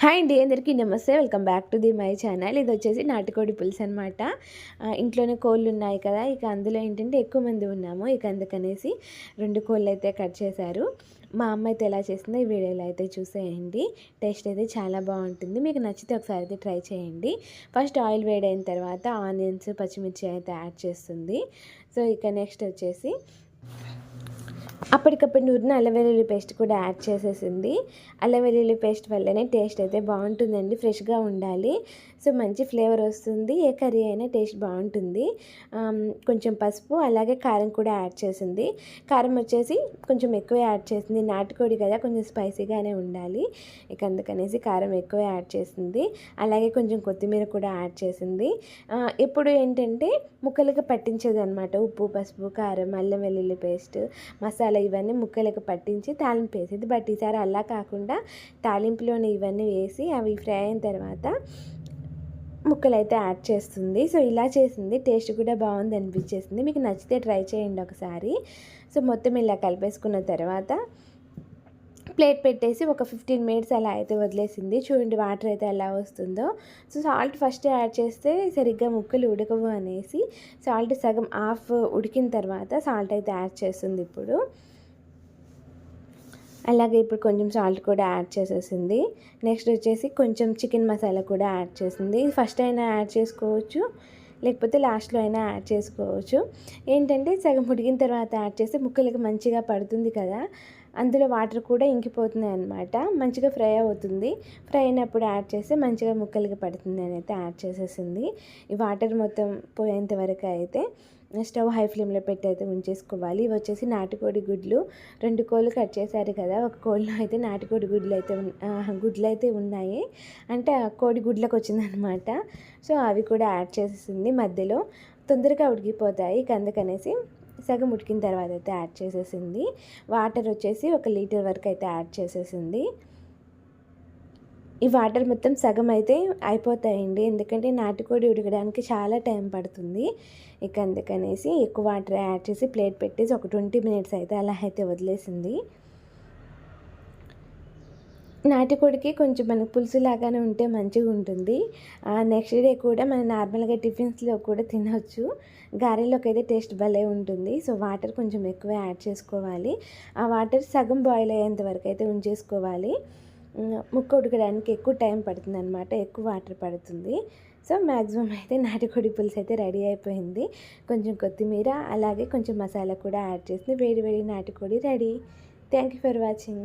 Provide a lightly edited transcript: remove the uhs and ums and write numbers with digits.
Hi అండి, అందరికీ నమస్తే. Welcome back to my channel. ఇది వచ్చేసి నాటుకోడి పులుసు అనమాట. ఇంట్లోనే కోళ్ళు ఉన్నాయి కదా, ఇక అందులో ఏంటంటే ఎక్కువ మంది ఉన్నాము, ఇక అందుకనేసి 2 కోళ్ళు అయితే కట్ చేశారు. మా అమ్మ అయితే ఎలా చేసిందో ఈ వీడియోలో అయితే చూసేయండి. టేస్ట్ అయితే చాలా బాగుంటుంది. మీకు నచ్చితే ఒకసారి అయితే ట్రై చేయండి. ఫస్ట్ ఆయిల్ వేడైన తర్వాత ఆనియన్స్, పచ్చిమిర్చి అయితే యాడ్ చేస్తుంది. సో ఇక నెక్స్ట్ వచ్చేసి అప్పటికప్పుడు నూరిన అల్లం వెల్లుల్లి పేస్ట్ కూడా యాడ్ చేసేసింది. అల్లం వెల్లుల్లి పేస్ట్ వల్లనే టేస్ట్ అయితే బాగుంటుందండి, ఫ్రెష్గా ఉండాలి. సో మంచి ఫ్లేవర్ వస్తుంది, ఏ కర్రీ అయినా టేస్ట్ బాగుంటుంది. కొంచెం పసుపు అలాగే కారం కూడా యాడ్ చేసింది. కారం వచ్చేసి కొంచెం ఎక్కువ యాడ్ చేసింది, నాటుకోడి కదా కొంచెం స్పైసీగానే ఉండాలి, ఇక అందుకనేసి కారం ఎక్కువ యాడ్ చేసింది. అలాగే కొంచెం కొత్తిమీర కూడా యాడ్ చేసింది. ఇప్పుడు ఏంటంటే ముక్కలుగా పట్టించేది అనమాట, ఉప్పు, పసుపు, కారం, అల్లం వెల్లుల్లి పేస్ట్, మసాలా ఇవన్నీ ముక్కలకు పట్టించి తాలింపు వేసేది. బట్ ఈసారి అలా కాకుండా తాలింపులోనే ఇవన్నీ వేసి అవి ఫ్రై అయిన తర్వాత ముక్కలు అయితే యాడ్ చేస్తుంది. సో ఇలా చేసింది, టేస్ట్ కూడా బాగుంది అనిపించేసింది. మీకు నచ్చితే ట్రై చేయండి ఒకసారి. సో మొత్తం ఇలా కలిపేసుకున్న తర్వాత ప్లేట్ పెట్టేసి ఒక 15 మినిట్స్ అలా అయితే వదిలేసింది. చూడండి వాటర్ అయితే ఎలా వస్తుందో. సో సాల్ట్ ఫస్ట్ యాడ్ చేస్తే సరిగ్గా ముక్కలు ఉడకవు అనేసి సాల్ట్ సగం హాఫ్ ఉడికిన తర్వాత సాల్ట్ అయితే యాడ్ చేస్తుంది ఇప్పుడు. అలాగే ఇప్పుడు కొంచెం సాల్ట్ కూడా యాడ్ చేసేసింది. నెక్స్ట్ వచ్చేసి కొంచెం చికెన్ మసాలా కూడా యాడ్ చేసింది. ఫస్ట్ అయినా యాడ్ చేసుకోవచ్చు, లేకపోతే లాస్ట్లో అయినా యాడ్ చేసుకోవచ్చు. ఏంటంటే సగం ఉడికిన తర్వాత యాడ్ చేస్తే ముక్కలకి మంచిగా పడుతుంది కదా, అందులో వాటర్ కూడా ఇంకిపోతున్నాయి అన్నమాట, మంచిగా ఫ్రై అవుతుంది. ఫ్రై అయినప్పుడు యాడ్ చేస్తే మంచిగా ముక్కలకి పడుతుంది అని అయితే యాడ్ చేసేసింది. ఈ వాటర్ మొత్తం పోయేంత వరకు అయితే స్టవ్ హై ఫ్లేమ్లో పెట్టి అయితే ఉంచేసుకోవాలి. ఇవి వచ్చేసి నాటుకోడి గుడ్లు, 2 కోళ్ళు కట్ చేశారు కదా, ఒక కోళ్ళు అయితే నాటుకోడి గుడ్లు అయితే ఉన్నాయి, అంటే ఆ కోడి గుడ్లకు వచ్చిందనమాట. సో అవి కూడా యాడ్ చేసేసింది. మధ్యలో తొందరగా ఉడికిపోతాయి, అందుకనేసి సగం ఉడికిన తర్వాత అయితే యాడ్ చేసేసింది. వాటర్ వచ్చేసి 1 లీటర్ వరకు అయితే యాడ్ చేసేసింది. ఈ వాటర్ మొత్తం సగం అయితే అయిపోతాయండి, ఎందుకంటే నాటుకోడి ఉడకడానికి చాలా టైం పడుతుంది, ఇక అందుకనేసి ఎక్కువ వాటర్ యాడ్ చేసి ప్లేట్ పెట్టేసి ఒక 20 మినిట్స్ అయితే అలా అయితే వదిలేసింది. నాటుకోడికి కొంచెం మనకు పులుసు లాగానే ఉంటే మంచిగా ఉంటుంది. నెక్స్ట్ డే కూడా మనం నార్మల్గా టిఫిన్స్లో కూడా తినవచ్చు. గారెలోకి అయితే టేస్ట్ భలే ఉంటుంది. సో వాటర్ కొంచెం ఎక్కువ యాడ్ చేసుకోవాలి. ఆ వాటర్ సగం బాయిల్ అయ్యేంత వరకు అయితే ఉంచేసుకోవాలి. ముక్క ఉడకడానికి ఎక్కువ టైం పడుతుంది అనమాట, ఎక్కువ వాటర్ పడుతుంది. సో మ్యాక్సిమం అయితే నాటుకోడి పులుసు అయితే రెడీ అయిపోయింది. కొంచెం కొత్తిమీర అలాగే కొంచెం మసాలా కూడా యాడ్ చేసి వేడి వేడి నాటుకోడి ready. Thank you for watching.